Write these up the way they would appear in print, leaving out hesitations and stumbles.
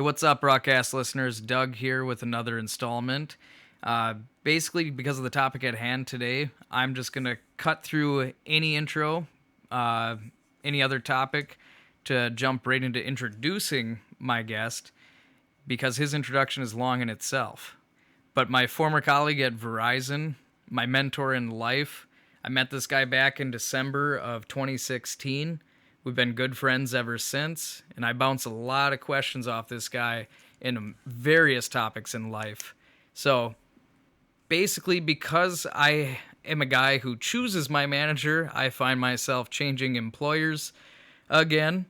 Hey, what's up, Rawcast listeners? Doug here with another installment. Basically, because of the topic at hand today, I'm just going to cut through any intro, any other topic, to jump right into introducing my guest, because his introduction is long in itself. But my former colleague at Verizon, my mentor in life, I met this guy back in December of 2016. We've been good friends ever since, and I bounce a lot of questions off this guy in various topics in life. So basically, because I am a guy who chooses my manager, I find myself changing employers again.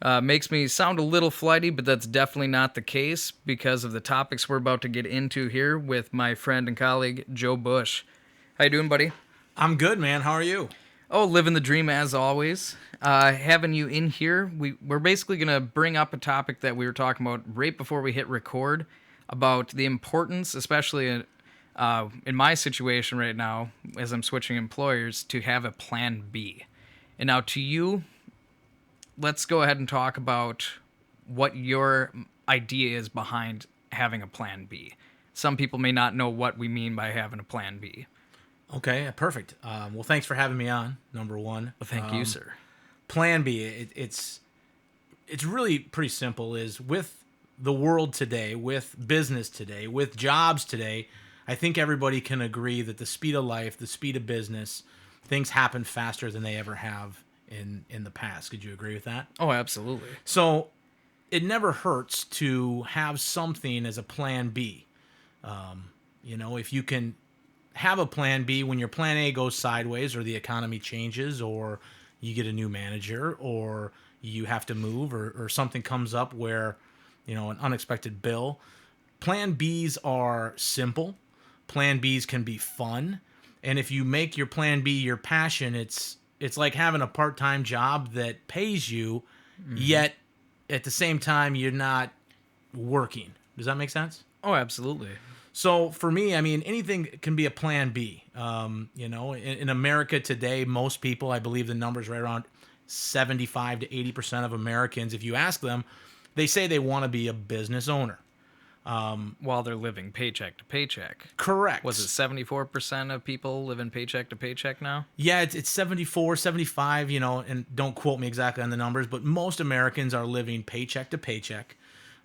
Makes me sound a little flighty, but that's definitely not the case because of the topics we're about to get into here with my friend and colleague, Joe Busch. How you doing, buddy? I'm good, man. How are you? Oh, living the dream as always. Having you in here, we're basically going to bring up a topic that we were talking about right before we hit record about the importance, especially in my situation right now, as I'm switching employers, to have a plan B. And now to you, let's go ahead and talk about what your idea is behind having a plan B. Some people may not know what we mean by having a plan B. Okay, perfect. Well, thanks for having me on, number one. Well, thank you, sir. Plan B, it's really pretty simple, is with the world today, with business today, with jobs today, I think everybody can agree that the speed of life, the speed of business, things happen faster than they ever have in the past. Could you agree with that? Oh, absolutely. So it never hurts to have something as a plan B. If you can have a plan B when your plan A goes sideways or the economy changes or you get a new manager or you have to move or something comes up where, an unexpected bill. Plan Bs are simple. Plan Bs can be fun. And if you make your plan B your passion, it's like having a part-time job that pays you, yet at the same time you're not working. Does that make sense? Oh, absolutely. So for me, anything can be a plan B. In America today, most people, I believe the number's right around 75 to 80% of Americans, if you ask them, they say they want to be a business owner. While they're living paycheck to paycheck. Correct. Was it 74% of people living paycheck to paycheck now? Yeah, it's 74, 75, and don't quote me exactly on the numbers, but most Americans are living paycheck to paycheck.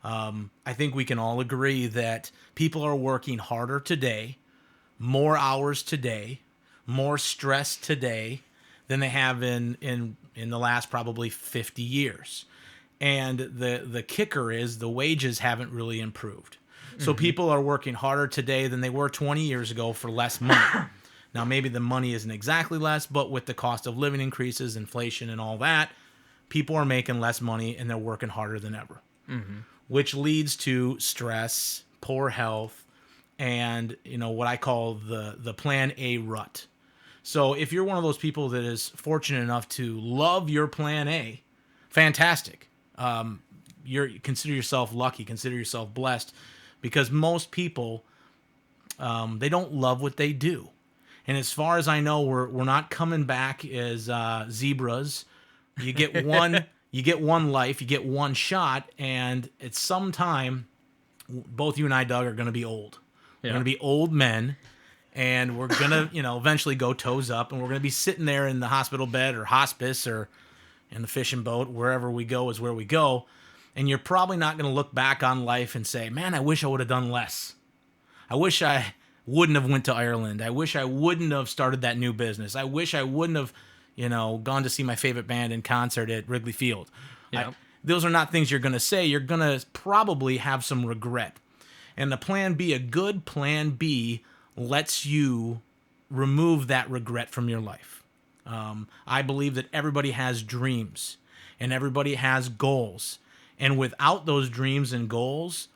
I think we can all agree that people are working harder today, more hours today, more stress today than they have in the last probably 50 years. And the kicker is the wages haven't really improved. So people are working harder today than they were 20 years ago for less money. Now, maybe the money isn't exactly less, but with the cost of living increases, inflation, and all that, people are making less money and they're working harder than ever. Which leads to stress, poor health, and what I call the plan A rut. So if you're one of those people that is fortunate enough to love your plan A, fantastic. Consider yourself lucky, consider yourself blessed, because most people they don't love what they do. And as far as I know, we're not coming back as zebras. You get one. You get one life, you get one shot, and at some time, both you and I, Doug, are going to be old. We're going to be old men, and we're going to, eventually go toes up, and we're going to be sitting there in the hospital bed or hospice or in the fishing boat, wherever we go is where we go, and you're probably not going to look back on life and say, man, I wish I would have done less. I wish I wouldn't have went to Ireland. I wish I wouldn't have started that new business. I wish I wouldn't have gone to see my favorite band in concert at Wrigley Field. Yeah. Those are not things you're going to say. You're going to probably have some regret. And the plan B, a good plan B, lets you remove that regret from your life. I believe that everybody has dreams and everybody has goals. And without those dreams and goals,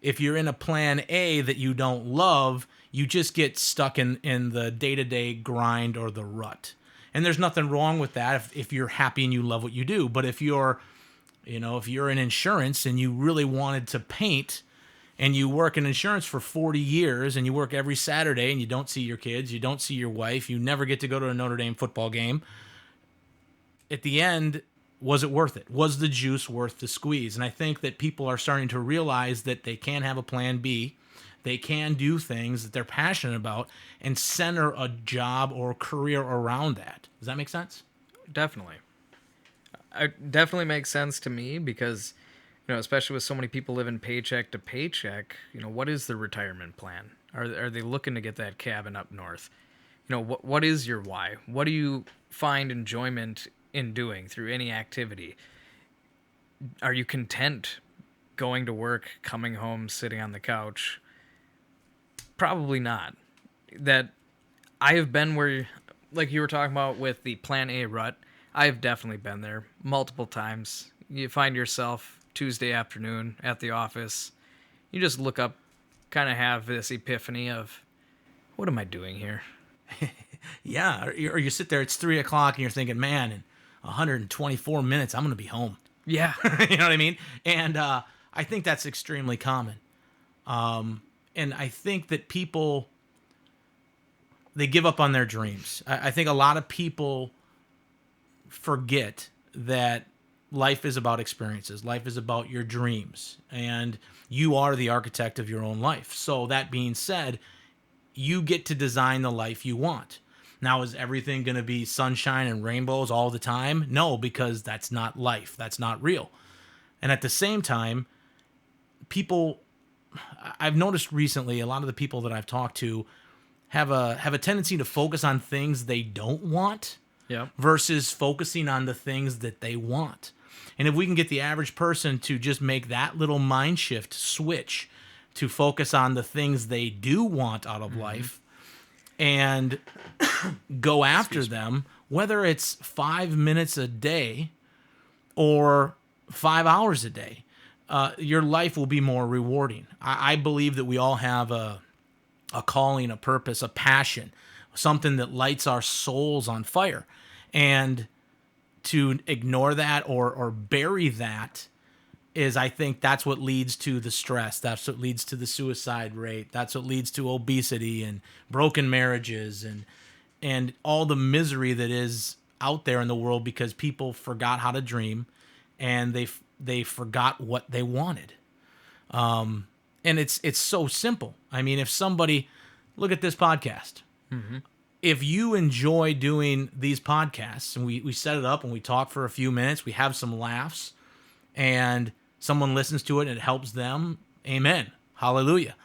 if you're in a plan A that you don't love, you just get stuck in the day-to-day grind or the rut. And there's nothing wrong with that if you're happy and you love what you do. But if you're in insurance and you really wanted to paint and you work in insurance for 40 years and you work every Saturday and you don't see your kids, you don't see your wife, you never get to go to a Notre Dame football game, at the end, was it worth it? Was the juice worth the squeeze? And I think that people are starting to realize that they can have a plan B. They can do things that they're passionate about and center a job or career around that. Does that make sense? Definitely. It definitely makes sense to me because, especially with so many people living paycheck to paycheck, what is the retirement plan? Are they looking to get that cabin up north? What is your why? What do you find enjoyment in doing through any activity? Are you content going to work, coming home, sitting on the couch? Probably not. That I have been where, like you were talking about with the Plan A rut, I have definitely been there multiple times. You find yourself Tuesday afternoon at the office. You just look up, kind of have this epiphany of, what am I doing here? Yeah, or you sit there, it's 3 o'clock, and you're thinking, man, in 124 minutes, I'm going to be home. Yeah. You know what I mean? And I think that's extremely common. And I think that people, they give up on their dreams. I think a lot of people forget that life is about experiences. Life is about your dreams. And you are the architect of your own life. So that being said, you get to design the life you want. Now, is everything going to be sunshine and rainbows all the time? No, because that's not life. That's not real. And at the same time, people, I've noticed recently, a lot of the people that I've talked to have a tendency to focus on things they don't want, Yeah. versus focusing on the things that they want. And if we can get the average person to just make that little mind shift switch to focus on the things they do want out of life and go after them, whether it's 5 minutes a day or 5 hours a day, your life will be more rewarding. I believe that we all have a calling, a purpose, a passion, something that lights our souls on fire. And to ignore that or bury that is, I think that's what leads to the stress. That's what leads to the suicide rate. That's what leads to obesity and broken marriages and all the misery that is out there in the world because people forgot how to dream and they forgot what they wanted. And it's so simple. I mean, if somebody, look at this podcast. Mm-hmm. If you enjoy doing these podcasts and we set it up and we talk for a few minutes, we have some laughs and someone listens to it and it helps them, amen. Hallelujah.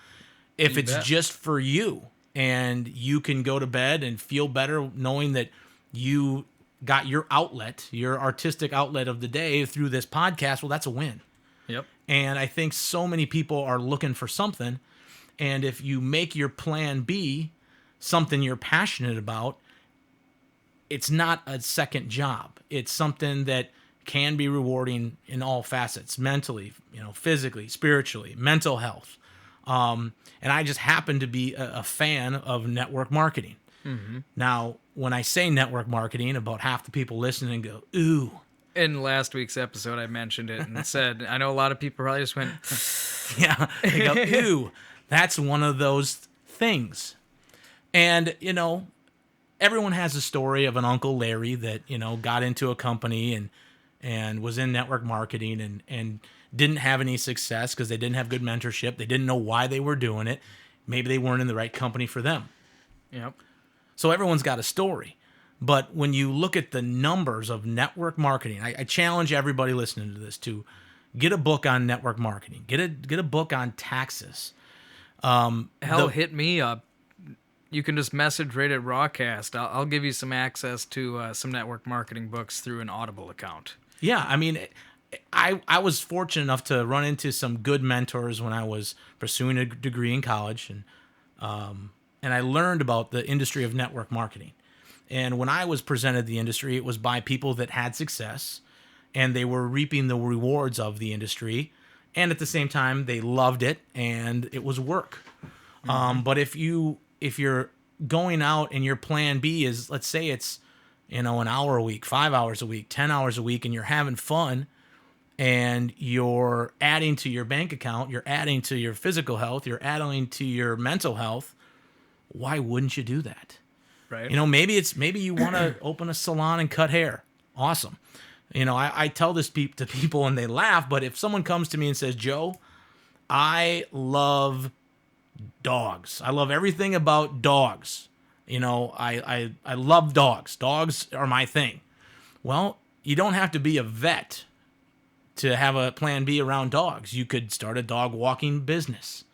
If it's just for you and you can go to bed and feel better knowing that you got your outlet, your artistic outlet of the day through this podcast, well, that's a win. Yep. And I think so many people are looking for something. And if you make your plan B something you're passionate about, it's not a second job. It's something that can be rewarding in all facets, mentally, physically, spiritually, mental health. And I just happen to be a fan of network marketing. Mm-hmm. Now, when I say network marketing, about half the people listening go, ooh. In last week's episode, I mentioned it and said, I know a lot of people probably just went, yeah, they go, ooh, that's one of those things. And, everyone has a story of an Uncle Larry that, got into a company and was in network marketing and didn't have any success because they didn't have good mentorship. They didn't know why they were doing it. Maybe they weren't in the right company for them. Yep. So everyone's got a story. But when you look at the numbers of network marketing, I challenge everybody listening to this to get a book on network marketing. Get a book on taxes. Hit me up. You can just message right at Rawcast. I'll give you some access to some network marketing books through an Audible account. Yeah, I mean, I was fortunate enough to run into some good mentors when I was pursuing a degree in college, and I learned about the industry of network marketing. And when I was presented the industry, it was by people that had success, and they were reaping the rewards of the industry, and at the same time, they loved it, and it was work. Mm-hmm. But if you're going out and your plan B is, let's say it's, an hour a week, 5 hours a week, 10 hours a week, and you're having fun and you're adding to your bank account, you're adding to your physical health, you're adding to your mental health, why wouldn't you do that? Right. Maybe you want to open a salon and cut hair. Awesome. I tell this to people and they laugh, but if someone comes to me and says, Joe, I love dogs. I love everything about dogs. I love dogs. Dogs are my thing. Well, you don't have to be a vet to have a plan B around dogs. You could start a dog walking business.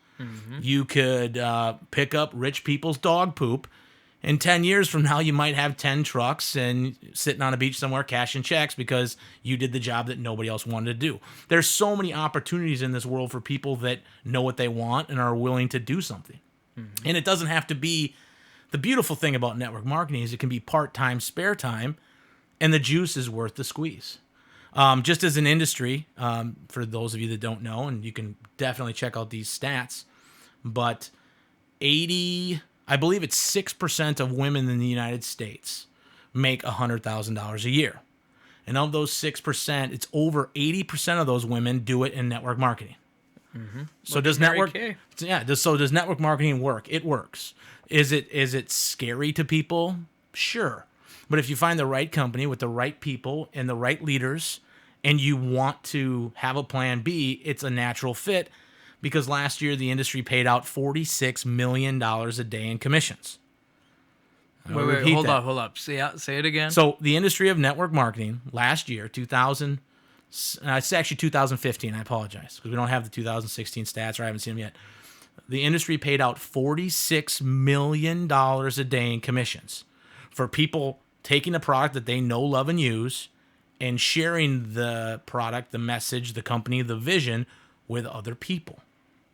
You could pick up rich people's dog poop. In 10 years from now, you might have 10 trucks and sitting on a beach somewhere cashing checks because you did the job that nobody else wanted to do. There's so many opportunities in this world for people that know what they want and are willing to do something. And it doesn't have to be, the beautiful thing about network marketing is it can be part-time, spare time, and the juice is worth the squeeze. Just as an industry, for those of you that don't know, and you can definitely check out these stats, but I believe it's 6% of women in the United States make $100,000 a year. And of those 6%, it's over 80% of those women do it in network marketing. So does network marketing work? It works. Is it scary to people? Sure. But if you find the right company with the right people and the right leaders and you want to have a plan B, it's a natural fit. Because last year the industry paid out $46 million a day in commissions. Wait, hold up. Say it again. So the industry of network marketing last year, it's actually 2015, I apologize, because we don't have the 2016 stats, or I haven't seen them yet. The industry paid out $46 million a day in commissions for people taking a product that they know, love, and use and sharing the product, the message, the company, the vision with other people.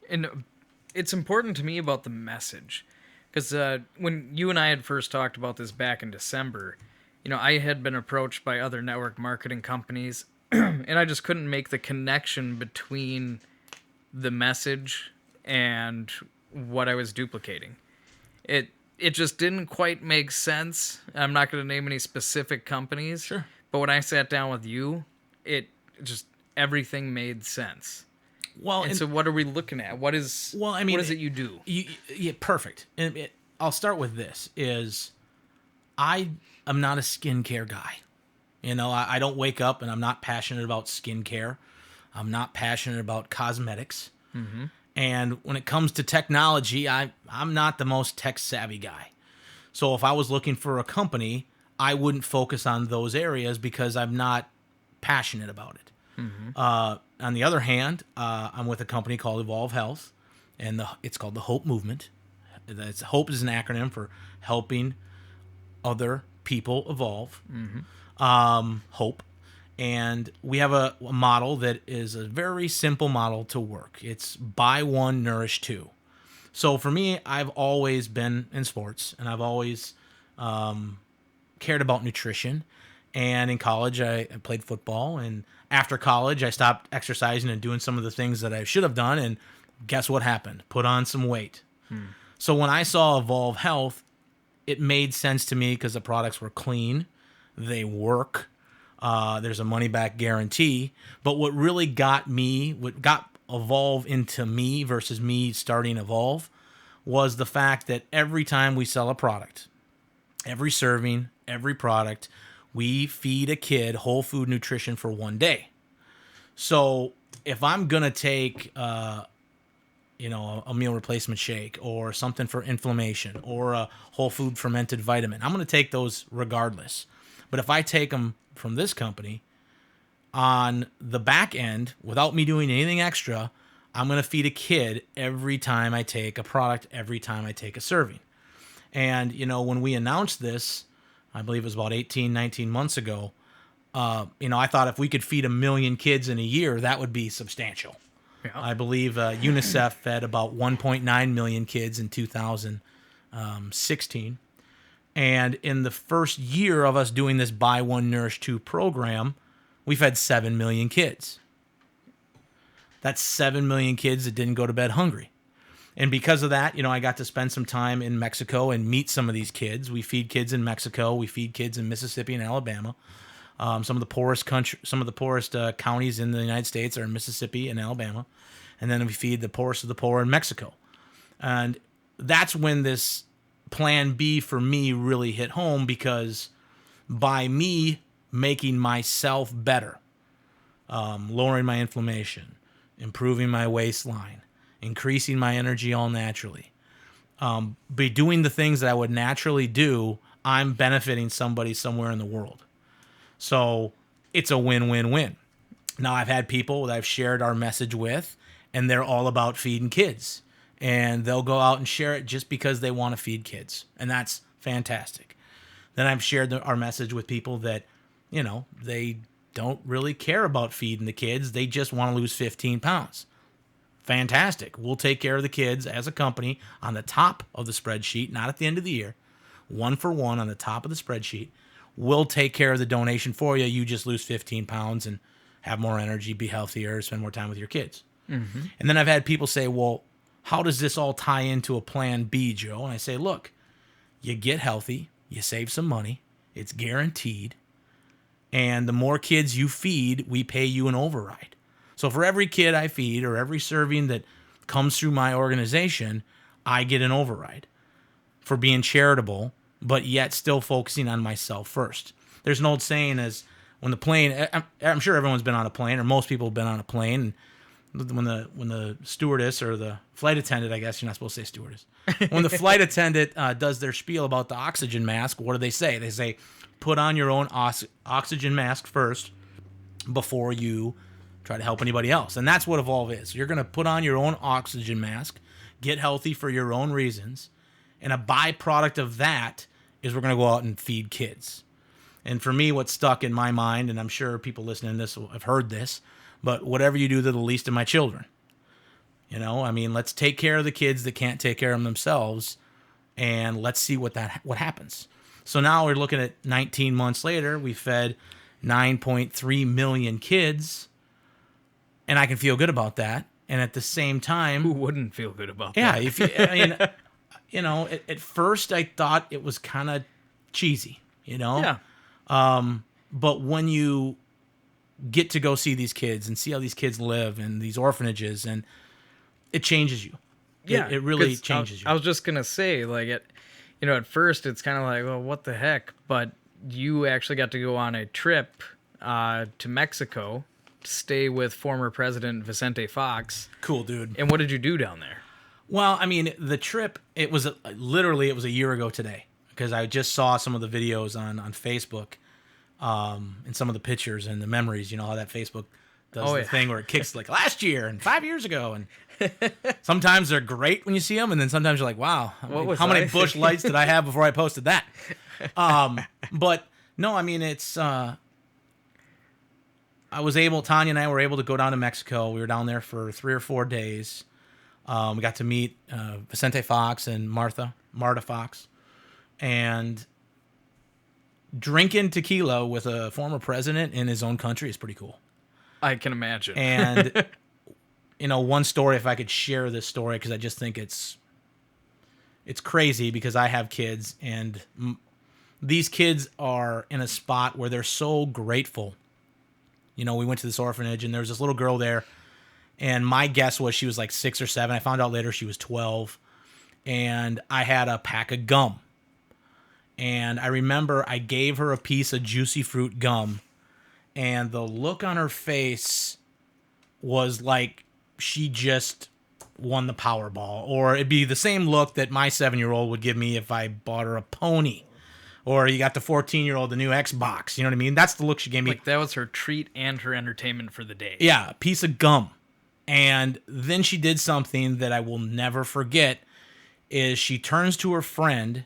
And it's important to me about the message, because when you and I had first talked about this back in December, I had been approached by other network marketing companies, and I just couldn't make the connection between the message and what I was duplicating. It just didn't quite make sense. I'm not going to name any specific companies. Sure. But when I sat down with you, everything made sense. Well, and so what are we looking at? What is it you do? Yeah, perfect. And I'll start with this: I am not a skincare guy. I don't wake up and I'm not passionate about skincare. I'm not passionate about cosmetics. And when it comes to technology, I'm not the most tech savvy guy. So if I was looking for a company, I wouldn't focus on those areas because I'm not passionate about it. On the other hand, I'm with a company called Evolve Health, and it's called the Hope Movement. Hope is an acronym for helping other people evolve. Hope. And we have a model that is a very simple model to work. It's buy one, nourish two. So for me, I've always been in sports, and I've always cared about nutrition. And in college, I played football. And after college, I stopped exercising and doing some of the things that I should have done. And guess what happened? Put on some weight. So when I saw Evolve Health, it made sense to me because the products were clean. They work. There's a money-back guarantee. But what really got Evolve into me versus me starting Evolve was the fact that every time we sell a product, every serving, every product, we feed a kid whole food nutrition for 1 day. So if I'm going to take a meal replacement shake or something for inflammation or a whole food fermented vitamin, I'm going to take those regardless. But if I take them from this company, on the back end, without me doing anything extra, I'm going to feed a kid every time I take a product, every time I take a serving. And, when we announced this, I believe it was about 18, 19 months ago, I thought if we could feed 1 million kids in a year, that would be substantial. Yeah. I believe UNICEF fed about 1.9 million kids in 2016. And in the first year of us doing this Buy One, Nourish Two program, we fed 7 million kids. That's 7 million kids that didn't go to bed hungry. And because of that, I got to spend some time in Mexico and meet some of these kids. We feed kids in Mexico. We feed kids in Mississippi and Alabama. Some of the poorest counties in the United States are in Mississippi and Alabama. And then we feed the poorest of the poor in Mexico. And that's when this plan B for me really hit home, because by me making myself better, lowering my inflammation, improving my waistline, increasing my energy all naturally, be doing the things that I would naturally do, I'm benefiting somebody somewhere in the world. So it's a win-win-win. Now, I've had people that I've shared our message with, and they're all about feeding kids. And they'll go out and share it just because they want to feed kids. And that's fantastic. Then I've shared our message with people that, they don't really care about feeding the kids. They just want to lose 15 pounds. Fantastic. We'll take care of the kids as a company on the top of the spreadsheet, not at the end of the year. 1 for 1 on the top of the spreadsheet. We'll take care of the donation for you. You just lose 15 pounds and have more energy, be healthier, spend more time with your kids. Mm-hmm. And then I've had people say, well, how does this all tie into a plan B, Joe? And I say, look, you get healthy, you save some money, it's guaranteed, and the more kids you feed, we pay you an override. So for every kid I feed or every serving that comes through my organization, I get an override for being charitable, but yet still focusing on myself first. There's an old saying as when the plane, I'm sure everyone's been on a plane, or most people have been on a plane, and when the stewardess or the flight attendant, I guess you're not supposed to say stewardess, when the flight attendant does their spiel about the oxygen mask, what do they say? They say, put on your own oxygen mask first before you try to help anybody else. And that's what Evolve is. You're going to put on your own oxygen mask, get healthy for your own reasons, and a byproduct of that is we're going to go out and feed kids. And for me, what's stuck in my mind, and I'm sure people listening to this have heard this, but whatever you do to the least of my children. Let's take care of the kids that can't take care of themselves, and let's see what happens. So now we're looking at 19 months later, we fed 9.3 million kids, and I can feel good about that. And at the same time, who wouldn't feel good about that? Yeah, at first I thought it was kind of cheesy, Yeah. But when you get to go see these kids and see how these kids live in these orphanages, and it changes you. Yeah, it really changes you. I was just gonna say, at first it's kind of like, well, what the heck? But you actually got to go on a trip to Mexico to stay with former President Vicente Fox. Cool, dude. And what did you do down there? Well, the trip, it was literally a year ago today, because I just saw some of the videos on Facebook, and some of the pictures and the memories. You know how that Facebook does the thing where it kicks like last year and 5 years ago, and sometimes they're great when you see them, and then sometimes you're like, wow, how many Busch lights did I have before I posted that? But no, it's Tanya and I were able to go down to Mexico. We were down there for 3 or 4 days. We got to meet Vicente Fox and Marta Fox, and drinking tequila with a former president in his own country is pretty cool. I can imagine. And one story, if I could share this story, because I just think it's crazy, because I have kids, and these kids are in a spot where they're so grateful. We went to this orphanage, and there was this little girl there, and my guess was she was like 6 or 7. I found out later she was 12, and I had a pack of gum. And I remember I gave her a piece of juicy fruit gum, and the look on her face was like she just won the Powerball. Or it'd be the same look that my 7-year-old would give me if I bought her a pony. Or you got the 14-year-old the new Xbox. You know what I mean? That's the look she gave me. Like that was her treat and her entertainment for the day. Yeah, a piece of gum. And then she did something that I will never forget, is she turns to her friend,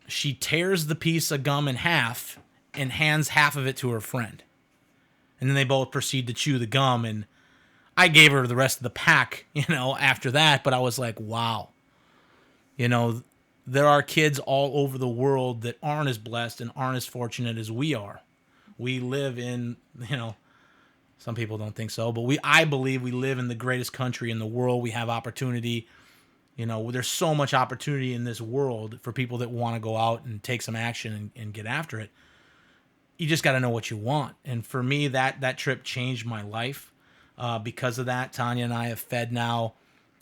she tears the piece of gum in half and hands half of it to her friend. And then they both proceed to chew the gum, and I gave her the rest of the pack, after that, but I was like, wow. There are kids all over the world that aren't as blessed and aren't as fortunate as we are. We live in, some people don't think so, but I believe we live in the greatest country in the world. We have opportunity. There's so much opportunity in this world for people that want to go out and take some action and get after it. You just got to know what you want. And for me, that trip changed my life. Because of that, Tanya and I have fed now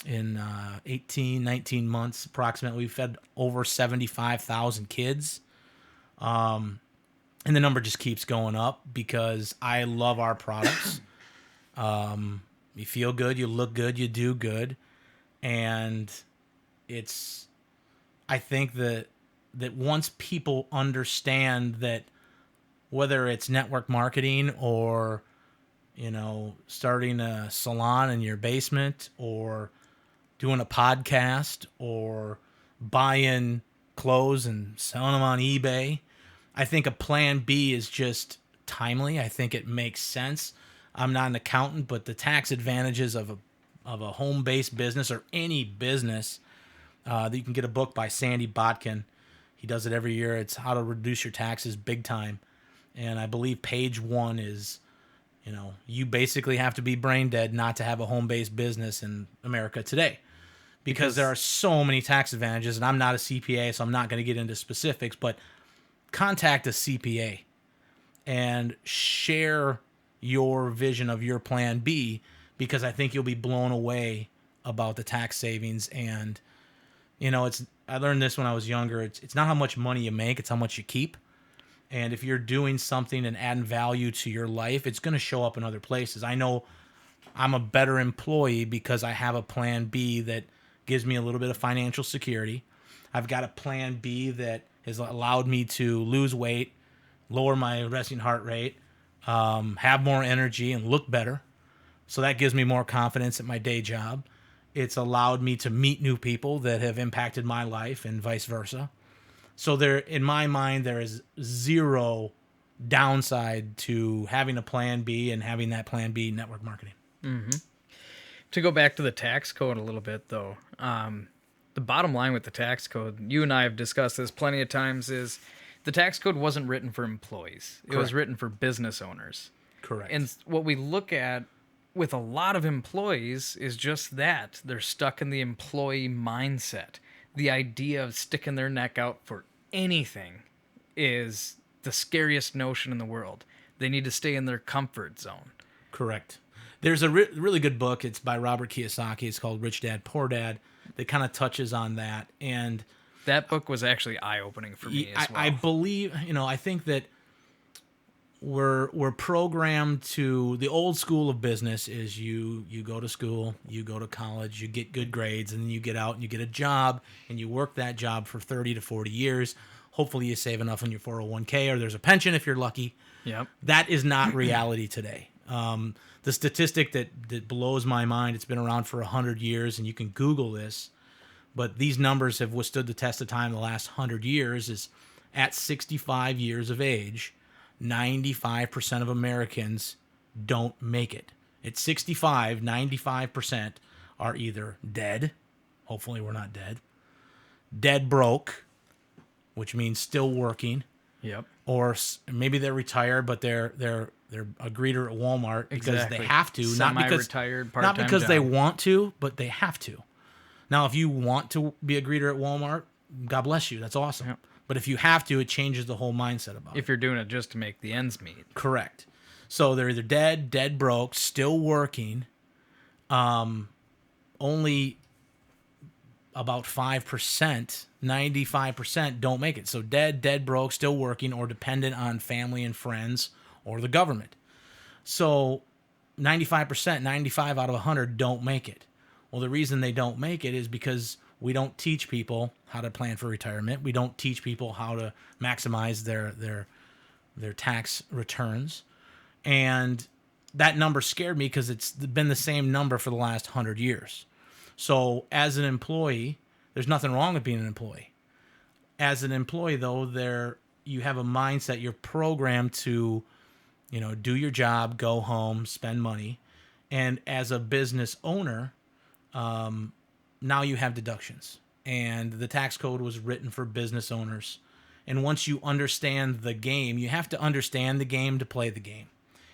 in 18, 19 months approximately. We've fed over 75,000 kids. And the number just keeps going up because I love our products. You feel good, you look good, you do good. And I think that once people understand that, whether it's network marketing or, starting a salon in your basement or doing a podcast or buying clothes and selling them on eBay, I think a plan B is just timely. I think it makes sense. I'm not an accountant, but the tax advantages of a home-based business or any business, that you can get a book by Sandy Botkin. He does it every year. It's How to Reduce Your Taxes Big Time. And I believe page 1 is, you basically have to be brain dead not to have a home-based business in America today. Because there are so many tax advantages, and I'm not a CPA, so I'm not going to get into specifics, but contact a CPA and share your vision of your plan B, because I think you'll be blown away about the tax savings. And, I learned this when I was younger. It's not how much money you make, it's how much you keep. And if you're doing something and adding value to your life, it's going to show up in other places. I know I'm a better employee because I have a plan B that gives me a little bit of financial security. I've got a plan B that has allowed me to lose weight, lower my resting heart rate, have more energy, and look better. So that gives me more confidence at my day job. It's allowed me to meet new people that have impacted my life and vice versa. So in my mind, there is zero downside to having a plan B and having that plan B network marketing. Mm-hmm. To go back to the tax code a little bit, though, the bottom line with the tax code, you and I have discussed this plenty of times, is the tax code wasn't written for employees. It was written for business owners. Correct. And what we look at with a lot of employees is just that. They're stuck in the employee mindset. The idea of sticking their neck out for anything is the scariest notion in the world. They need to stay in their comfort zone. Correct. There's a really good book. It's by Robert Kiyosaki. It's called Rich Dad, Poor Dad. That kind of touches on that. And that book was actually eye-opening for me as well. I believe, I think that we're programmed to, the old school of business is you go to school, you go to college, you get good grades, and then you get out and you get a job, and you work that job for 30 to 40 years. Hopefully you save enough in your 401k, or there's a pension if you're lucky. Yep. That is not reality today. The statistic that blows my mind, it's been around for 100 years, and you can Google this, but these numbers have withstood the test of time the last 100 years, is at 65 years of age, 95% of Americans don't make it. At 65, 95% are either dead, hopefully we're not dead broke, which means still working. Yep. Or maybe they're retired, but they're a greeter at Walmart because they have to, Semi-retired, part-time not because job. they want to, but they have to. Now, if you want to be a greeter at Walmart, God bless you. That's awesome. Yep. But if you have to, it changes the whole mindset about it. If you're doing it just to make the ends meet. Correct. So they're either dead broke, still working. Only about 5%, 95% don't make it. So dead broke, still working, or dependent on family and friends or the government. So 95%, 95 out of 100 don't make it. Well, the reason they don't make it is because we don't teach people how to plan for retirement. We don't teach people how to maximize their tax returns. And that number scared me because it's been the same number for the last 100 years. So as an employee, there's nothing wrong with being an employee. As an employee, though, you have a mindset. You're programmed to, do your job, go home, spend money. And as a business owner, now you have deductions. And the tax code was written for business owners. And once you understand the game, you have to understand the game to play the game.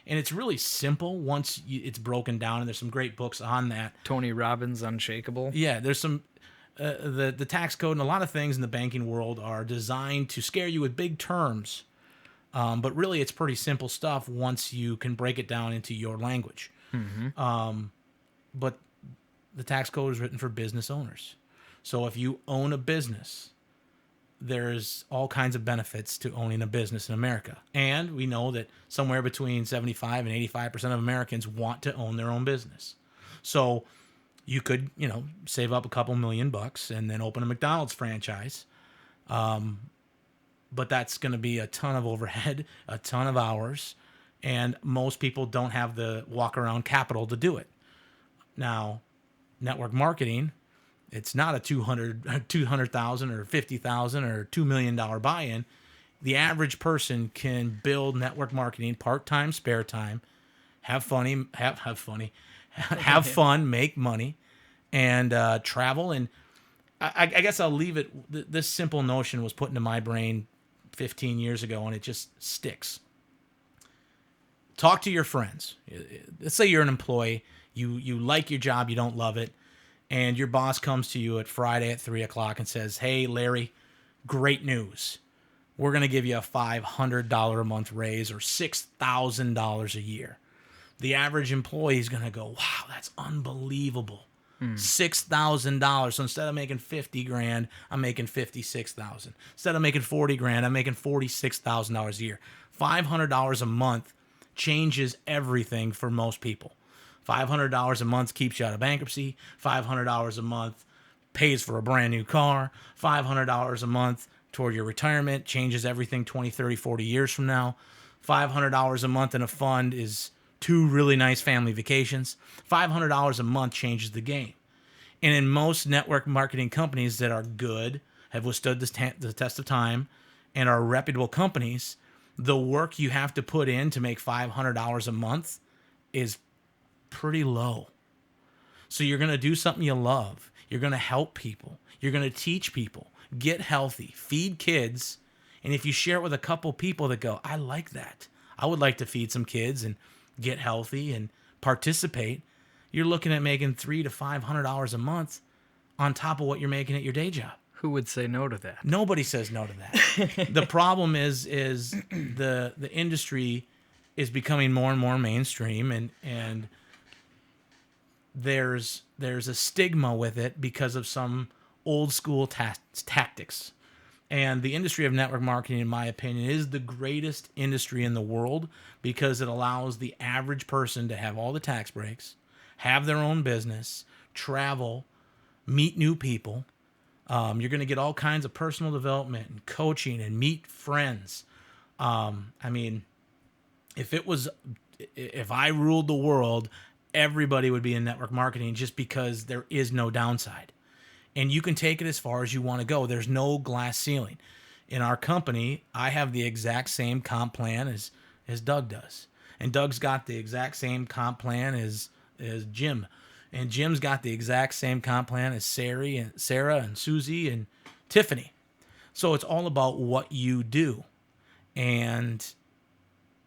And it's really simple once it's broken down, and there's some great books on that. Tony Robbins' Unshakable. Yeah, there's some... the tax code and a lot of things in the banking world are designed to scare you with big terms. But really, it's pretty simple stuff once you can break it down into your language. Mm-hmm. But the tax code is written for business owners. So if you own a business, there's all kinds of benefits to owning a business in America. And we know that somewhere between 75 and 85% of Americans want to own their own business. So you could, save up a couple $1,000,000 and then open a McDonald's franchise. But that's going to be a ton of overhead, a ton of hours, and most people don't have the walk around capital to do it. Now, network marketing, it's not a $200,000 or $50,000 or $2 million buy-in. The average person can build network marketing part-time, spare time, have fun, make money, and travel. And I guess I'll leave it. This simple notion was put into my brain 15 years ago, and it just sticks. Talk to your friends. Let's say you're an employee. You like your job, you don't love it, and your boss comes to you at Friday at 3 o'clock and says, "Hey, Larry, great news. We're going to give you a $500 a month raise or $6,000 a year." The average employee is going to go, "Wow, that's unbelievable. $6,000. So instead of making 50 grand, I'm making 56,000. Instead of making 40 grand, I'm making $46,000 a year." $500 a month changes everything for most people. $500 a month keeps you out of bankruptcy. $500 a month pays for a brand new car. $500 a month toward your retirement changes everything 20, 30, 40 years from now. $500 a month in a fund is 2 really nice family vacations. $500 a month changes the game. And in most network marketing companies that are good, have withstood the test of time, and are reputable companies, the work you have to put in to make $500 a month is pretty low. So you're going to do something you love. You're going to help people. You're going to teach people. Get healthy. Feed kids. And if you share it with a couple people that go, "I like that. I would like to feed some kids and get healthy and participate," you're looking at making $300 to $500 a month on top of what you're making at your day job. Who would say no to that? Nobody says no to that. The problem is the industry is becoming more and more mainstream, and there's a stigma with it because of some old school tactics. And the industry of network marketing, in my opinion, is the greatest industry in the world because it allows the average person to have all the tax breaks, have their own business, travel, meet new people. You're going to get all kinds of personal development and coaching and meet friends. If I ruled the world, everybody would be in network marketing just because there is no downside. And you can take it as far as you want to go. There's no glass ceiling. In our company, I have the exact same comp plan as Doug does. And Doug's got the exact same comp plan as Jim. And Jim's got the exact same comp plan as Sarah and Susie and Tiffany. So it's all about what you do. And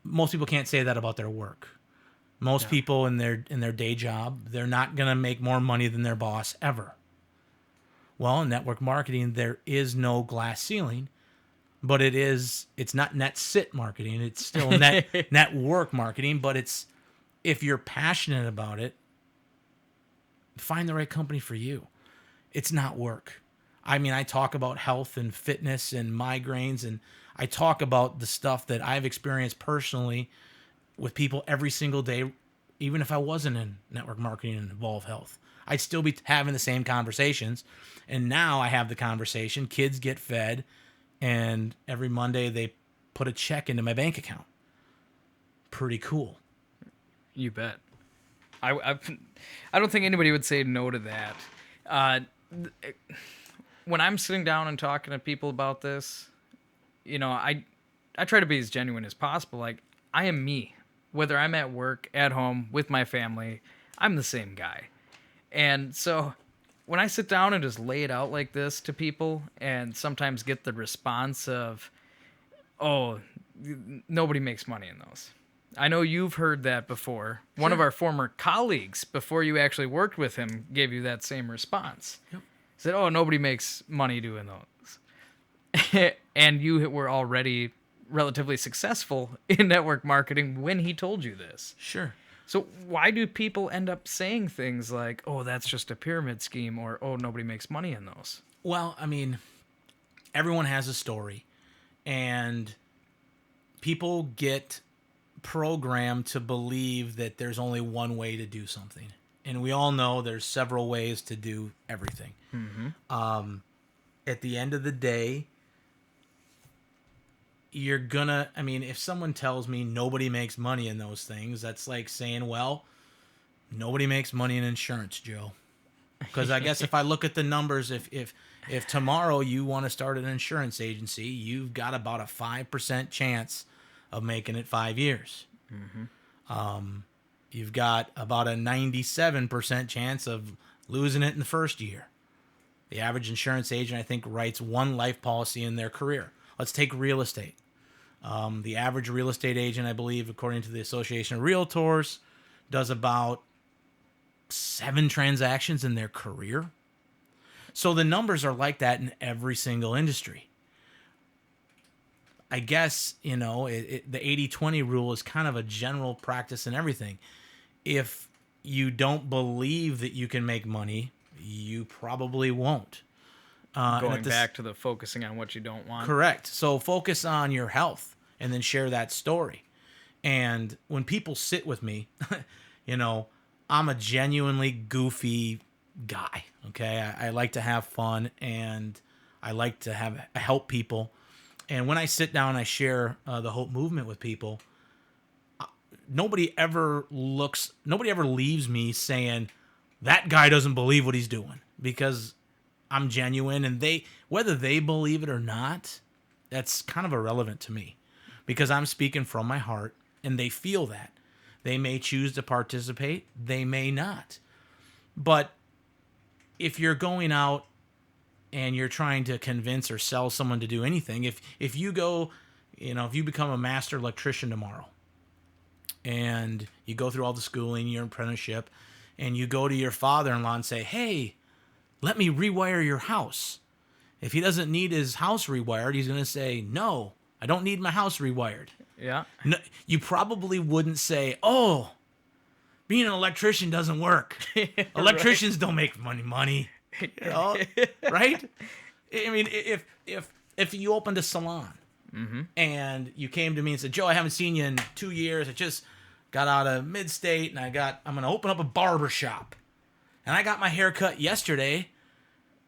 most people can't say that about their work. Most people in their day job, they're not going to make more money than their boss ever. Well, in network marketing, there is no glass ceiling, but it's not net sit marketing. It's still network marketing, but if you're passionate about it, find the right company for you. It's not work. I mean, I talk about health and fitness and migraines, and I talk about the stuff that I've experienced personally with people every single day, even if I wasn't in network marketing and Evolve Health. I'd still be having the same conversations. And now I have the conversation. Kids get fed, and every Monday they put a check into my bank account. Pretty cool. You bet. I don't think anybody would say no to that. When I'm sitting down and talking to people about this, I try to be as genuine as possible. Like, I am me. Whether I'm at work, at home, with my family, I'm the same guy. And so when I sit down and just lay it out like this to people and sometimes get the response of, "Oh, nobody makes money in those." I know you've heard that before. Sure. One of our former colleagues, before you actually worked with him, gave you that same response. Yep. Said, "Oh, nobody makes money doing those." And you were already relatively successful in network marketing when he told you this. Sure. So why do people end up saying things like, "Oh, that's just a pyramid scheme," or "Oh, nobody makes money in those"? Well, I mean, Everyone has a story, and people get programmed to believe that there's only one way to do something. And we all know there's several ways to do everything. At the end of the day, you're gonna, I mean, if someone tells me nobody makes money in those things, that's like saying, well, nobody makes money in insurance, Joe. Because I guess if I look at the numbers, if tomorrow you want to start an insurance agency, you've got about a 5% chance of making it 5 years. You've got about a 97% chance of losing it in the first year. The average insurance agent, I think, writes one life policy in their career. Let's take real estate. The average real estate agent, I believe, according to the Association of Realtors, does about 7 transactions in their career. So the numbers are like that in every single industry. I guess, the 80-20 rule is kind of a general practice in everything. If you don't believe that you can make money, you probably won't. Going back to the focusing on what you don't want. Correct. So focus on your health and then share that story. And when people sit with me, I'm a genuinely goofy guy. Okay. I like to have fun and I like to help people. And when I sit down and I share the Hope movement with people, nobody ever leaves me saying that guy doesn't believe what he's doing, because I'm genuine, and whether they believe it or not, that's kind of irrelevant to me, because I'm speaking from my heart and they feel that. They may choose to participate, they may not. But if you're going out and you're trying to convince or sell someone to do anything, if you go, if you become a master electrician tomorrow and you go through all the schooling, your apprenticeship, and you go to your father-in-law and say, hey, let me rewire your house. If he doesn't need his house rewired, he's going to say, no, I don't need my house rewired. Yeah. No, you probably wouldn't say, oh, being an electrician doesn't work. Electricians don't make money. Right? I mean, if you opened a salon and you came to me and said, Joe, I haven't seen you in 2 years. I just got out of mid-state and I'm going to open up a barber shop. And I got my hair cut yesterday.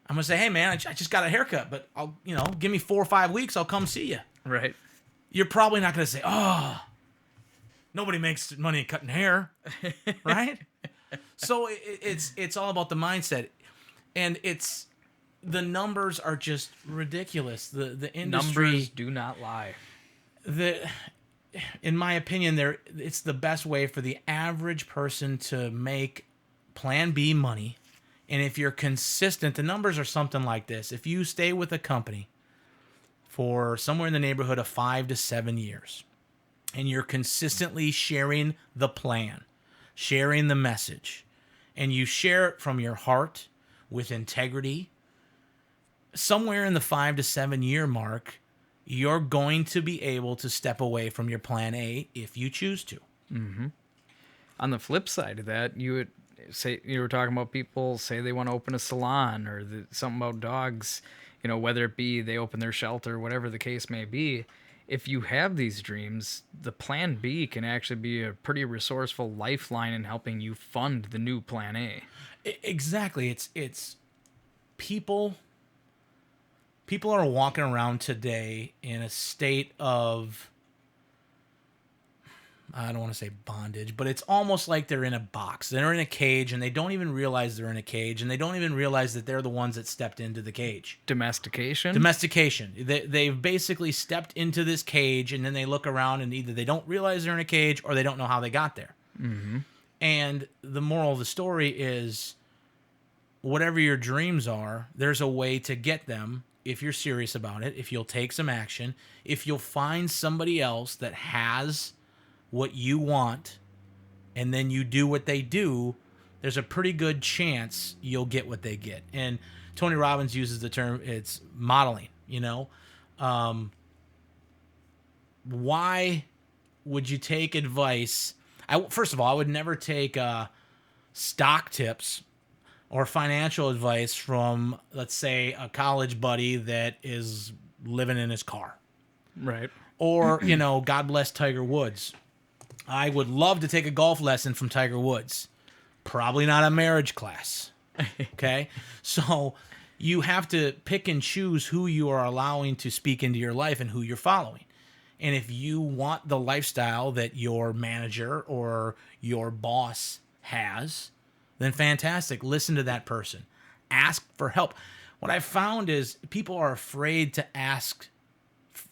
I'm going to say, hey, man, I just got a haircut, but I'll, give me 4 or 5 weeks. I'll come see you. Right. You're probably not going to say, oh, nobody makes money cutting hair. Right? So it's all about the mindset. And the numbers are just ridiculous. The industry, numbers do not lie. In my opinion, it's the best way for the average person to make Plan B money. And if you're consistent, the numbers are something like this. If you stay with a company for somewhere in the neighborhood of 5 to 7 years, and you're consistently sharing the plan, sharing the message, and you share it from your heart with integrity, somewhere in the 5 to 7 year mark, you're going to be able to step away from your plan A if you choose to. Mm-hmm. On the flip side of that, you were talking about people say they want to open a salon or something about dogs, whether it be they open their shelter, whatever the case may be. If you have these dreams, the plan B can actually be a pretty resourceful lifeline in helping you fund the new plan A. Exactly. It's people are walking around today in a state of, I don't want to say bondage, but it's almost like they're in a box. They're in a cage, and they don't even realize they're in a cage, and they don't even realize that they're the ones that stepped into the cage. Domestication? They've basically stepped into this cage, and then they look around, and either they don't realize they're in a cage or they don't know how they got there. Mm-hmm. And the moral of the story is, whatever your dreams are, there's a way to get them if you're serious about it, if you'll take some action, if you'll find somebody else that has what you want, and then you do what they do, there's a pretty good chance you'll get what they get. And Tony Robbins uses the term, it's modeling, why would you take advice? First of all, I would never take stock tips or financial advice from, let's say, a college buddy that is living in his car. Right. Or, God bless Tiger Woods. I would love to take a golf lesson from Tiger Woods. Probably not a marriage class. Okay? So you have to pick and choose who you are allowing to speak into your life and who you're following. And if you want the lifestyle that your manager or your boss has, then fantastic. Listen to that person. Ask for help. What I found is people are afraid to ask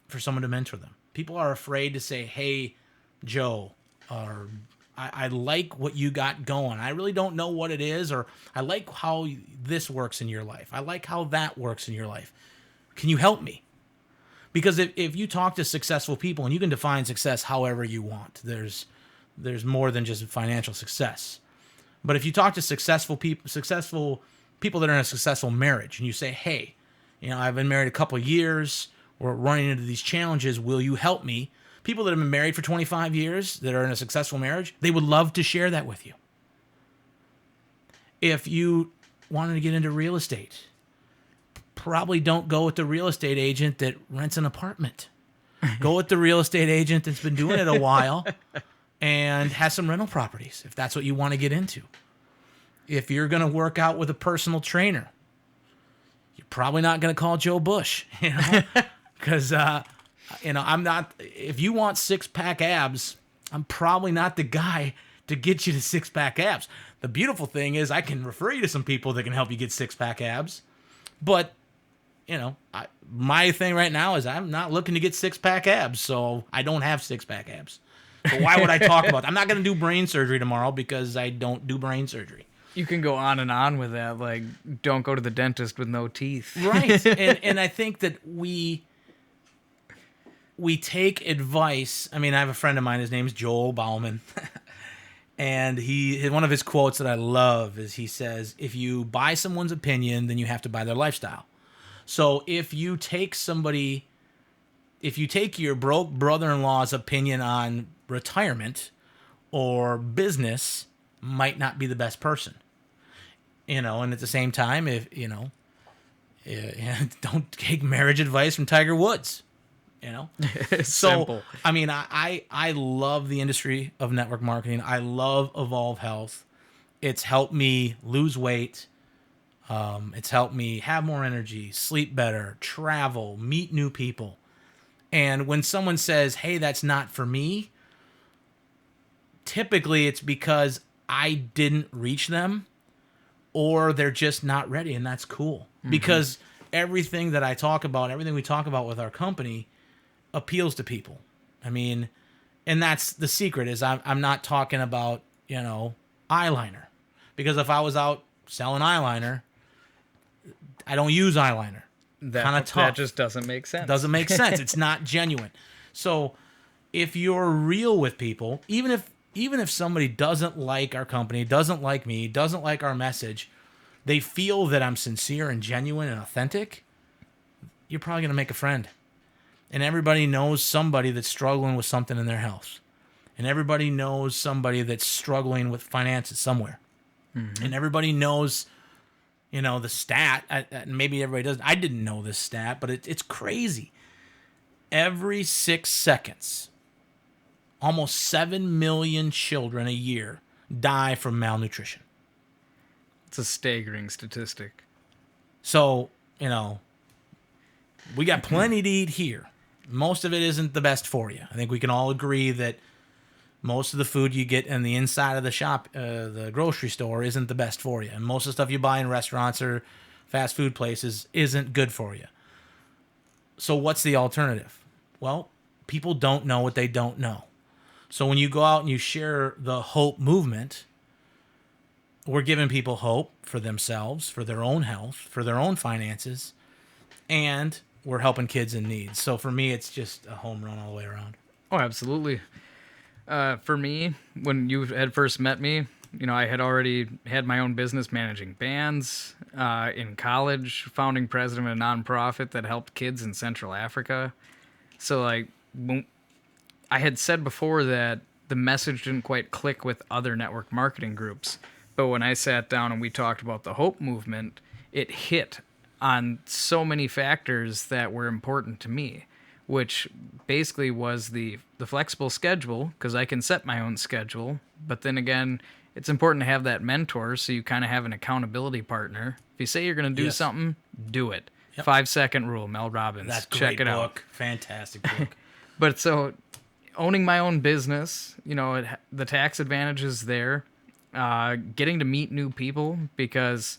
for someone to mentor them. People are afraid to say, hey, Joe, or I like what you got going. I really don't know what it is, or I like how this works in your life. I like how that works in your life. Can you help me? Because if you talk to successful people, and you can define success however you want, there's more than just financial success. But if you talk to successful people that are in a successful marriage, and you say, hey, I've been married a couple of years, we're running into these challenges, will you help me? People that have been married for 25 years that are in a successful marriage, they would love to share that with you. If you wanted to get into real estate, probably don't go with the real estate agent that rents an apartment. Go with the real estate agent that's been doing it a while and has some rental properties, if that's what you want to get into. If you're going to work out with a personal trainer, you're probably not going to call Joe Busch, because I'm not. If you want 6-pack abs, I'm probably not the guy to get you to 6-pack abs. The beautiful thing is I can refer you to some people that can help you get 6-pack abs, but my thing right now is I'm not looking to get 6-pack abs, so I don't have 6-pack abs. So why would I talk about that? I'm not going to do brain surgery tomorrow because I don't do brain surgery. You can go on and on with that, like, don't go to the dentist with no teeth. Right. And I think that we take advice. I mean, I have a friend of mine, his name's Joel Bauman. And one of his quotes that I love is he says, if you buy someone's opinion, then you have to buy their lifestyle. So if you take your broke brother-in-law's opinion on retirement or business, might not be the best person. And at the same time, don't take marriage advice from Tiger Woods. So Simple. I mean, I love the industry of network marketing. I love Evolve Health. It's helped me lose weight. It's helped me have more energy, sleep better, travel, meet new people. And when someone says, hey, that's not for me, typically it's because I didn't reach them, or they're just not ready, and that's cool. Mm-hmm. Because everything we talk about with our company appeals to people. I mean, and that's the secret is I'm not talking about, eyeliner. Because if I was out selling eyeliner, I don't use eyeliner. That just doesn't make sense. Doesn't make sense. It's not genuine. So if you're real with people, even if somebody doesn't like our company, doesn't like me, doesn't like our message, they feel that I'm sincere and genuine and authentic, you're probably going to make a friend. And everybody knows somebody that's struggling with something in their house. And everybody knows somebody that's struggling with finances somewhere. Mm-hmm. And everybody knows, the stat. Maybe everybody doesn't. I didn't know this stat, but it's crazy. Every 6 seconds, almost 7 million children a year die from malnutrition. It's a staggering statistic. So, we got plenty to eat here. Most of it isn't the best for you. I think we can all agree that most of the food you get in the inside of the shop, the grocery store, isn't the best for you. And most of the stuff you buy in restaurants or fast food places isn't good for you. So what's the alternative? Well, people don't know what they don't know. So when you go out and you share the hope movement, we're giving people hope for themselves, for their own health, for their own finances, and we're helping kids in need. So for me, it's just a home run all the way around. Oh, absolutely. For me, when you had first met me, I had already had my own business managing bands in college, founding president of a nonprofit that helped kids in Central Africa. So, I had said before that the message didn't quite click with other network marketing groups. But when I sat down and we talked about the hope movement, it hit on so many factors that were important to me, which basically was the flexible schedule, because I can set my own schedule. But then again, it's important to have that mentor, so you kind of have an accountability partner. If you say you're going to do Yes. something, do it. Yep. 5-second rule, Mel Robbins. That's Check great it book. out. Fantastic book. But so owning my own business, the tax advantages there, getting to meet new people, because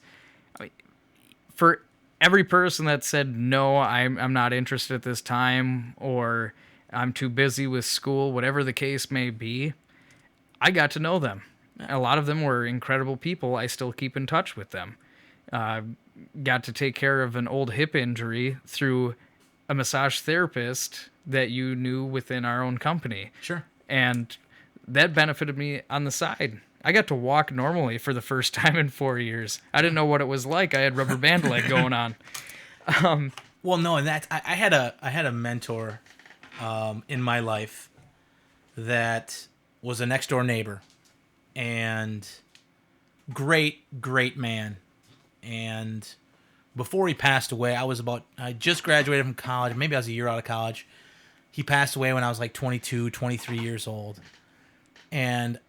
for every person that said, no, I'm not interested at this time, or I'm too busy with school, whatever the case may be, I got to know them. A lot of them were incredible people. I still keep in touch with them. Got to take care of an old hip injury through a massage therapist that you knew within our own company. Sure. And that benefited me on the side. I got to walk normally for the first time in 4 years. I didn't know what it was like. I had rubber band leg going on. Well, no, and that I had a mentor in my life that was a next door neighbor, and great man. And before he passed away, I just graduated from college. Maybe I was a year out of college. He passed away when I was like 22, 23 years old. And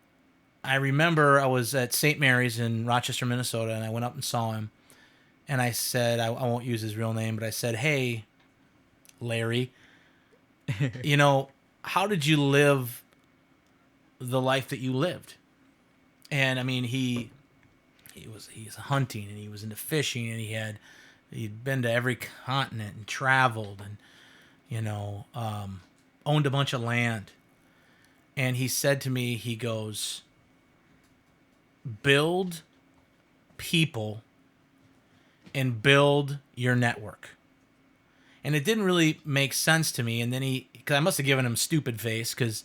I remember I was at St. Mary's in Rochester, Minnesota, and I went up and saw him. And I said, I won't use his real name, but I said, hey, Larry, how did you live the life that you lived? And I mean, he's hunting, and he was into fishing, and he'd been to every continent and traveled, and owned a bunch of land. And he said to me, he goes, build people and build your network. And it didn't really make sense to me. And then because I must have given him stupid face, because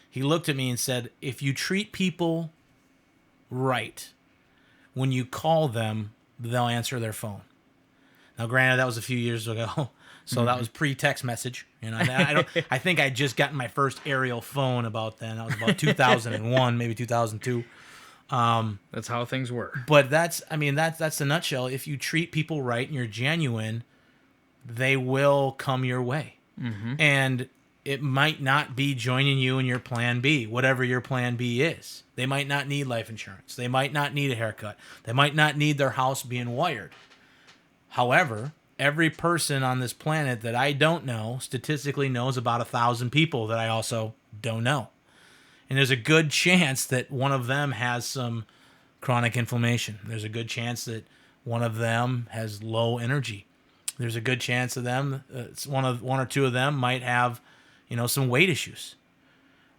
he looked at me and said, if you treat people right, when you call them, they'll answer their phone. Now, granted, that was a few years ago, so that was pre-text message. I think I just gotten my first aerial phone about then. That was about 2001, maybe 2002. That's how things were. But that's the nutshell. If you treat people right and you're genuine, they will come your way. Mm-hmm. And it might not be joining you in your plan B, whatever your plan B is. They might not need life insurance. They might not need a haircut. They might not need their house being wired. However, every person on this planet that I don't know statistically knows about 1,000 people that I also don't know. And there's a good chance that one of them has some chronic inflammation. There's a good chance that one of them has low energy. There's a good chance of them, one or two of them might have, some weight issues.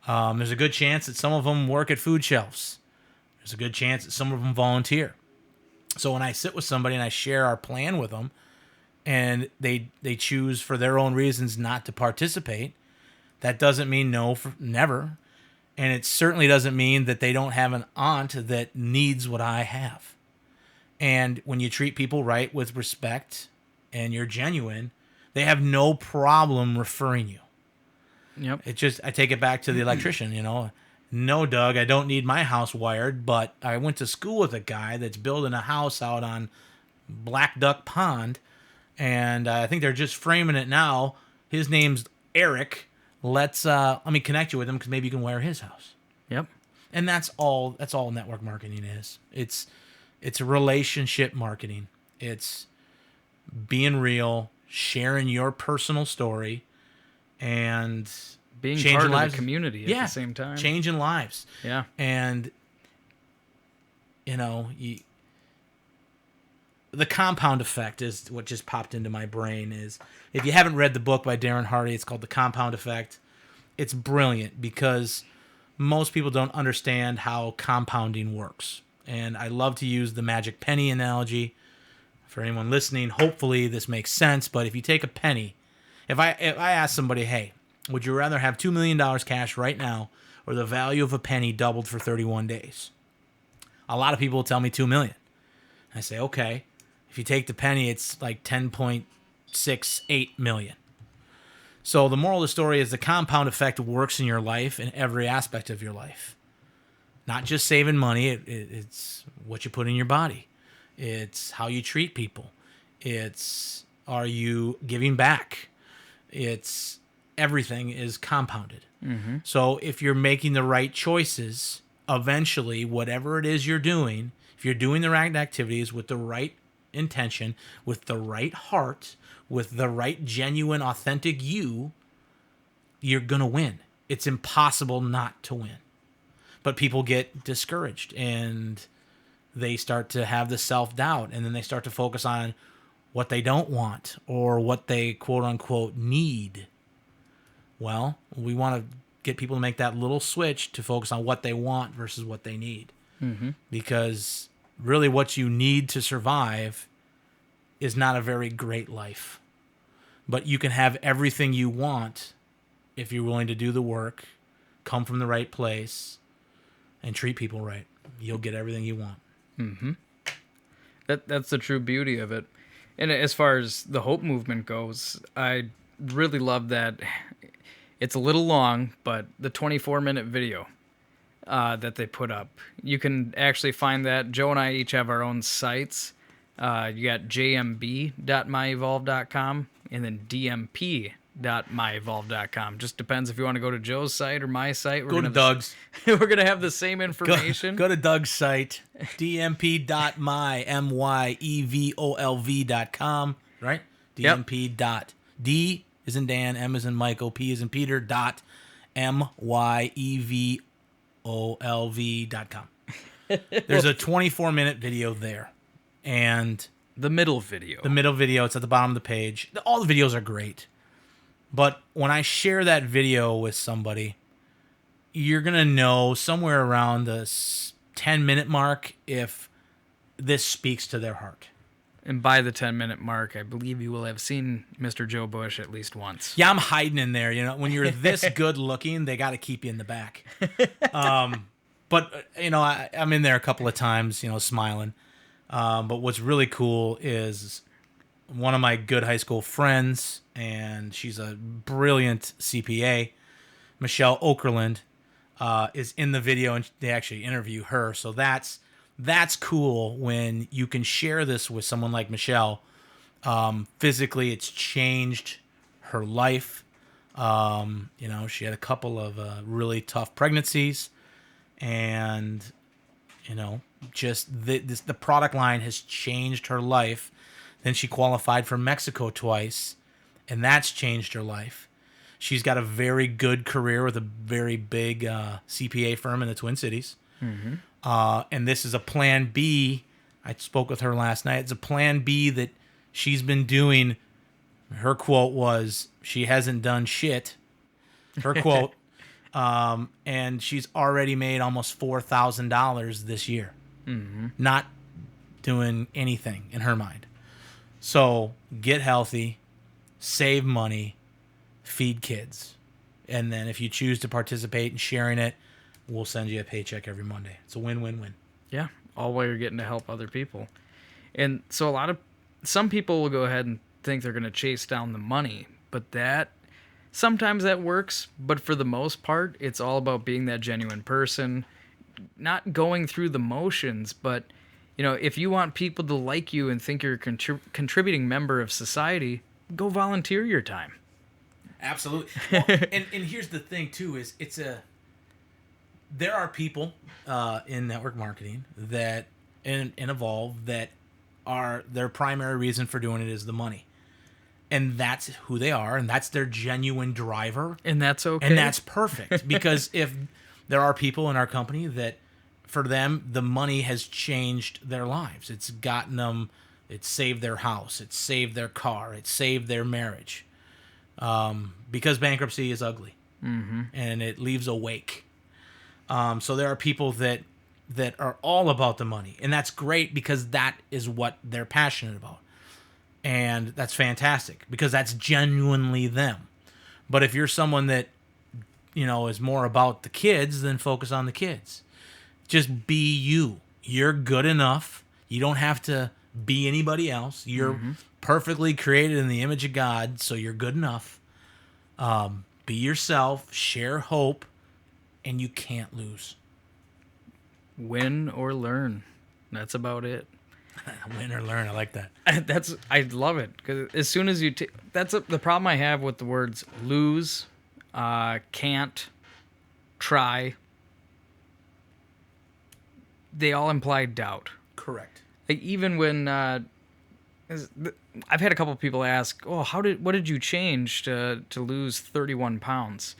There's a good chance that some of them work at food shelves. There's a good chance that some of them volunteer. So when I sit with somebody and I share our plan with them, and they choose for their own reasons not to participate, that doesn't mean no for never. And it certainly doesn't mean that they don't have an aunt that needs what I have. And when you treat people right with respect and you're genuine, they have no problem referring you. Yep. I take it back to the electrician, No, Doug, I don't need my house wired, but I went to school with a guy that's building a house out on Black Duck Pond, and I think they're just framing it now. His name's Eric. Let me connect you with him, because maybe you can wire his house. Yep. And that's all network marketing is. It's relationship marketing. It's being real, sharing your personal story, and being changing part of lives. the community at the same time. Changing lives. Yeah. And, the compound effect is what just popped into my brain. Is, if you haven't read the book by Darren Hardy, it's called The Compound Effect. It's brilliant because most people don't understand how compounding works. And I love to use the magic penny analogy. For anyone listening, hopefully this makes sense. But if you take a penny, if I ask somebody, hey, would you rather have $2 million cash right now, or the value of a penny doubled for 31 days? A lot of people will tell me $2 million. I say, okay. If you take the penny, it's like 10.68 million. So the moral of the story is the compound effect works in your life, in every aspect of your life. Not just saving money, it's what you put in your body. It's how you treat people. It's, are you giving back? It's, everything is compounded. So if you're making the right choices, eventually, whatever it is you're doing, if you're doing the right activities with the right intention, with the right heart, with the right genuine, authentic you're going to win. It's impossible not to win. But people get discouraged and they start to have the self-doubt, and then they start to focus on what they don't want or what they quote unquote need. Well, we want to get people to make that little switch to focus on what they want versus what they need. Because really what you need to survive is not a very great life. But you can have everything you want if you're willing to do the work, come from the right place, and treat people right. You'll get everything you want. That's the true beauty of it. And as far as the Hope movement goes, I really love that. It's a little long, but the 24-minute video that they put up, you can actually find that. Joe and I each have our own sites. You got jmb.myevolve.com and then dmp.myevolve.com. Just depends if you want to go to Joe's site or my site. Go to Doug's. We're going to have the same information. Go to Doug's site, dmp.myevolve.com, right? D is in Dan, M is in Michael, P is in Peter, dot myevolv.com. There's a 24-minute video there. And the middle video, it's at the bottom of the page. All the videos are great. But when I share that video with somebody, you're going to know somewhere around the 10-minute mark if this speaks to their heart. And by the 10-minute mark, I believe you will have seen Mr. Joe Busch at least once. Yeah, I'm hiding in there. You know, when you're this good looking, they got to keep you in the back. But, you know, I'm in there a couple of times, you know, smiling. But what's really cool is one of my good high school friends, and she's a brilliant CPA, Michelle Okerlund, is in the video, and they actually interview her. So that's cool when you can share this with someone like Michelle. Physically, it's changed her life. You know, she had a couple of really tough pregnancies, and you know, just the product line has changed her life. Then she qualified for Mexico twice, and that's changed her life. She's got a very good career with a very big CPA firm in the Twin Cities. And this is a plan B. I spoke with her last night. It's a plan B that she's been doing. Her quote was, she hasn't done shit. Her quote. And she's already made almost $4,000 this year. Not doing anything in her mind. So get healthy, save money, feed kids. And then if you choose to participate in sharing it, we'll send you a paycheck every Monday. It's a win-win-win. Yeah, all while you're getting to help other people. And so some people will go ahead and think they're going to chase down the money, but sometimes that works, but for the most part, it's all about being that genuine person, not going through the motions, but you know, if you want people to like you and think you're a contributing member of society, go volunteer your time. Absolutely. Well, and here's the thing too, is there are people in network marketing that in Evolve that are their primary reason for doing it is the money. And that's who they are, and that's their genuine driver. And that's okay. And that's perfect. Because if there are people in our company that for them the money has changed their lives. It's gotten them, it's saved their house, it's saved their car, it's saved their marriage. Because bankruptcy is ugly. And it leaves a wake. So there are people that are all about the money, and that's great because that is what they're passionate about, and that's fantastic because that's genuinely them. But if you're someone that, you know, is more about the kids, then focus on the kids. Just be you. You're good enough. You don't have to be anybody else. You're perfectly created in the image of God, so you're good enough. Be yourself. Share hope. And you can't lose. Win or learn. That's about it. Win or learn. I like that. I love it because as soon as you the problem I have with the words lose, can't, try. They all imply doubt. Correct. Like even when I've had a couple of people ask, "Oh, what did you change to lose 31 pounds?"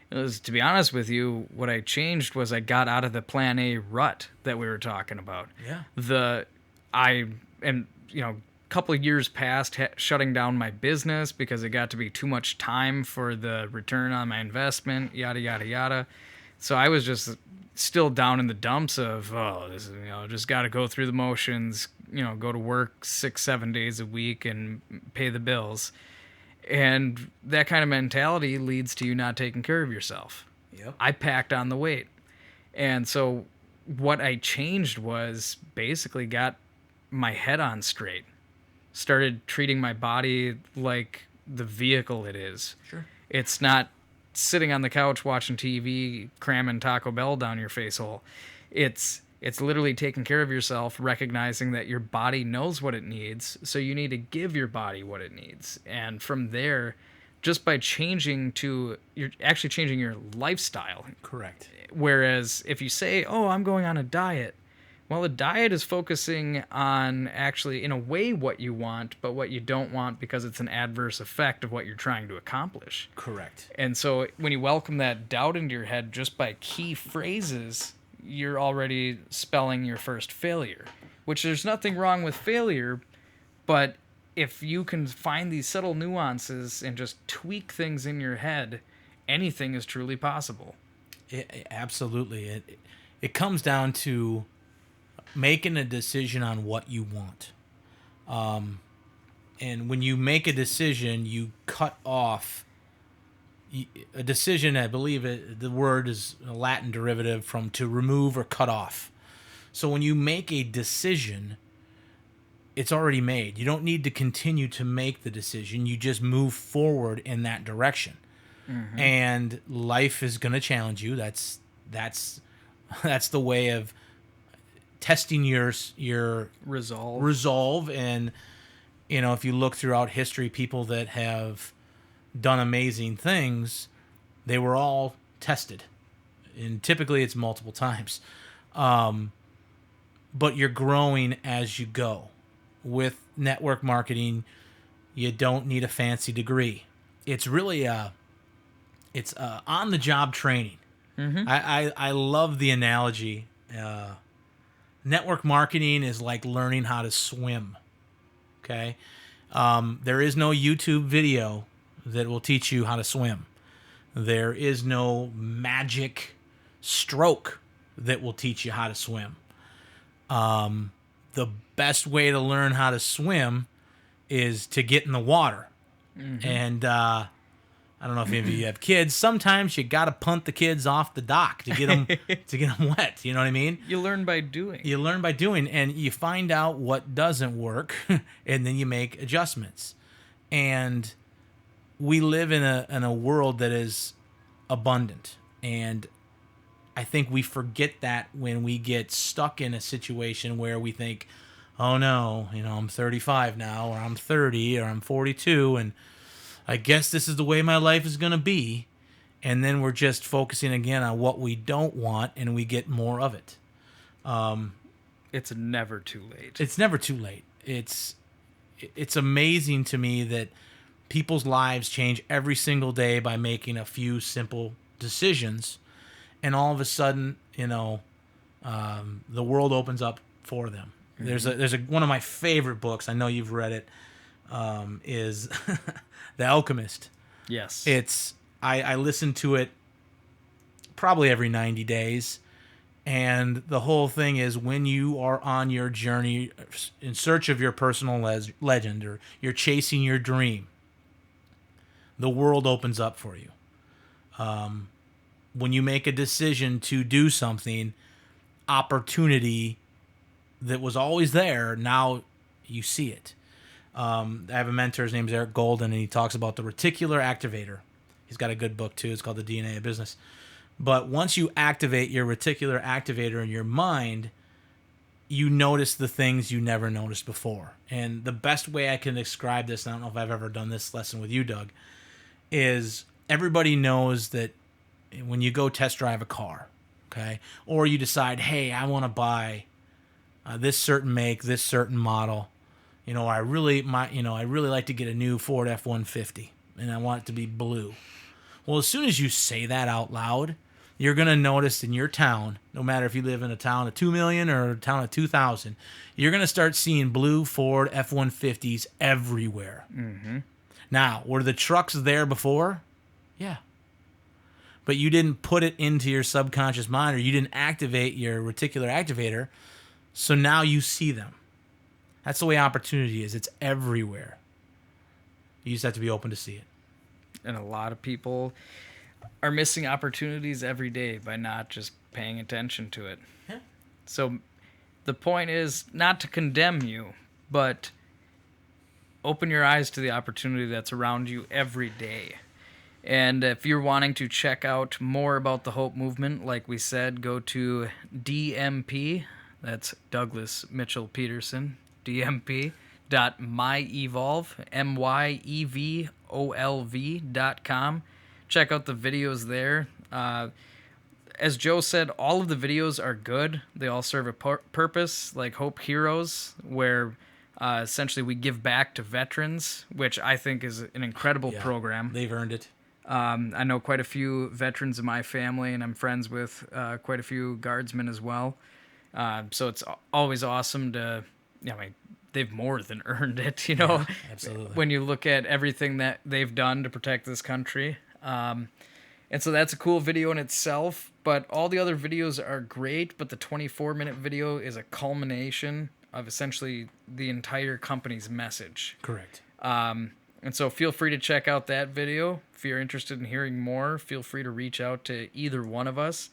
It was, to be honest with you, what I changed was I got out of the Plan A rut that we were talking about. Yeah. A couple of years past shutting down my business because it got to be too much time for the return on my investment, yada yada yada. So I was just still down in the dumps of, just got to go through the motions, go to work 6-7 days a week and pay the bills. And that kind of mentality leads to you not taking care of yourself. Yep. I packed on the weight. And so what I changed was basically got my head on straight. Started treating my body like the vehicle it is. Sure. It's not sitting on the couch watching TV, cramming Taco Bell down your face hole. It's literally taking care of yourself, recognizing that your body knows what it needs, so you need to give your body what it needs. And from there, just by you're actually changing your lifestyle. Correct. Whereas if you say, "Oh, I'm going on a diet," well, a diet is focusing on actually, in a way, what you want, but what you don't want because it's an adverse effect of what you're trying to accomplish. Correct. And so when you welcome that doubt into your head just by key phrases, you're already spelling your first failure, which there's nothing wrong with failure, but if you can find these subtle nuances and just tweak things in your head, anything is truly possible. Absolutely. It comes down to making a decision on what you want. And when you make a decision, you cut off a decision. I believe the word is a Latin derivative from to remove or cut off. So when you make a decision, it's already made. You don't need to continue to make the decision. You just move forward in that direction. Mm-hmm. And life is going to challenge you. That's the way of testing your resolve. And if you look throughout history, people that have done amazing things, they were all tested, and typically it's multiple times. But you're growing as you go. With network marketing, you don't need a fancy degree. It's really on-the-job training. Mm-hmm. I love the analogy. Network marketing is like learning how to swim. Okay, there is no YouTube video that will teach you how to swim. There is no magic stroke that will teach you how to swim. The best way to learn how to swim is to get in the water. Mm-hmm. And I don't know if any of you have kids. Sometimes you got to punt the kids off the dock to get them wet. You know what I mean? You learn by doing. And you find out what doesn't work, and then you make adjustments. And we live in a world that is abundant, and I think we forget that when we get stuck in a situation where we think, "Oh no, I'm 35 now, or I'm 30, or I'm 42, and I guess this is the way my life is going to be." And then we're just focusing again on what we don't want, and we get more of it. It's never too late. It's never too late. It's amazing to me that people's lives change every single day by making a few simple decisions, and all of a sudden, the world opens up for them. Mm-hmm. There's one of my favorite books. I know you've read it. Is The Alchemist. Yes. I listen to it probably every 90 days. And the whole thing is, when you are on your journey in search of your personal legend, or you're chasing your dream, the world opens up for you. When you make a decision to do something, opportunity that was always there, now you see it. I have a mentor, his name is Eric Golden, and he talks about the reticular activator. He's got a good book too. It's called The DNA of Business. But once you activate your reticular activator in your mind, you notice the things you never noticed before. And the best way I can describe this, and I don't know if I've ever done this lesson with you, Doug, is everybody knows that when you go test drive a car, okay, or you decide, hey, I want to buy this certain make, this certain model, I really like to get a new Ford F-150, and I want it to be blue. Well, as soon as you say that out loud, you're going to notice in your town, no matter if you live in a town of 2 million or a town of 2,000, you're going to start seeing blue Ford F-150s everywhere. Mm-hmm. Now, were the trucks there before? Yeah. But you didn't put it into your subconscious mind, or you didn't activate your reticular activator, so now you see them. That's the way opportunity is. It's everywhere. You just have to be open to see it. And a lot of people are missing opportunities every day by not just paying attention to it. Yeah. So the point is not to condemn you, but open your eyes to the opportunity that's around you every day. And if you're wanting to check out more about the Hope Movement, like we said, go to DMP, that's Douglas Mitchell Peterson, DMP.myevolve, MYEVOLV.com. Check out the videos there. As Joe said, all of the videos are good. They all serve a purpose, like Hope Heroes, where essentially we give back to veterans, which I think is an incredible program. They've earned it. I know quite a few veterans in my family, and I'm friends with quite a few guardsmen as well. So it's always awesome to, they've more than earned it, Yeah, absolutely. when you look at everything that they've done to protect this country. And so that's a cool video in itself, but all the other videos are great, but the 24-minute video is a culmination of essentially the entire company's message. Correct. And so feel free to check out that video. If you're interested in hearing more, feel free to reach out to either one of us.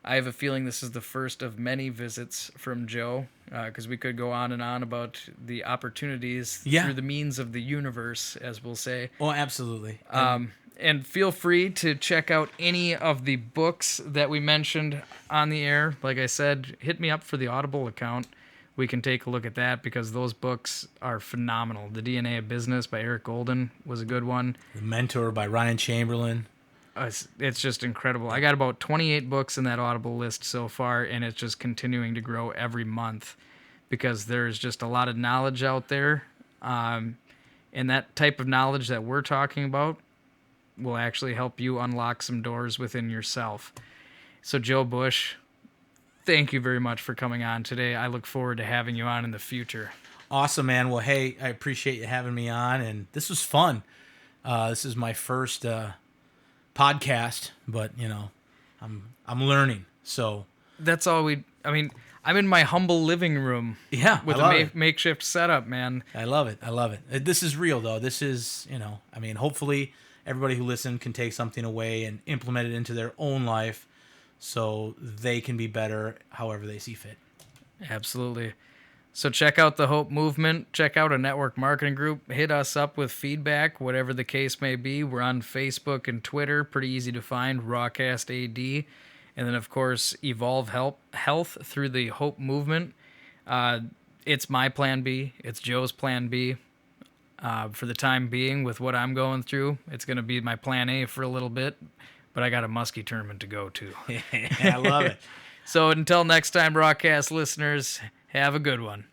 I have a feeling this is the first of many visits from Joe, because we could go on and on about the opportunities through the means of the universe, as we'll say. Oh, absolutely. And feel free to check out any of the books that we mentioned on the air. Like I said, hit me up for the Audible account. We can take a look at that because those books are phenomenal. The DNA of Business by Eric Golden was a good one. The Mentor by Ryan Chamberlain. It's just incredible. I got about 28 books in that Audible list so far, and it's just continuing to grow every month because there's just a lot of knowledge out there. And that type of knowledge that we're talking about will actually help you unlock some doors within yourself. So Joe Busch, thank you very much for coming on today. I look forward to having you on in the future. Awesome, man. Well, hey, I appreciate you having me on, and this was fun. This is my first podcast, but I'm learning. So that's all I'm in my humble living room. Yeah, with a makeshift setup, man. I love it. This is real, though. This is, hopefully everybody who listened can take something away and implement it into their own life so they can be better however they see fit. Absolutely. So check out the Hope Movement. Check out a network marketing group. Hit us up with feedback, whatever the case may be. We're on Facebook and Twitter. Pretty easy to find, Rawcast AD. And then, of course, Evolve Health through the Hope Movement. It's my plan B. It's Joe's plan B. For the time being, with what I'm going through, it's going to be my plan A for a little bit. But I got a Muskie tournament to go to. I love it. So until next time, Rawcast listeners, have a good one.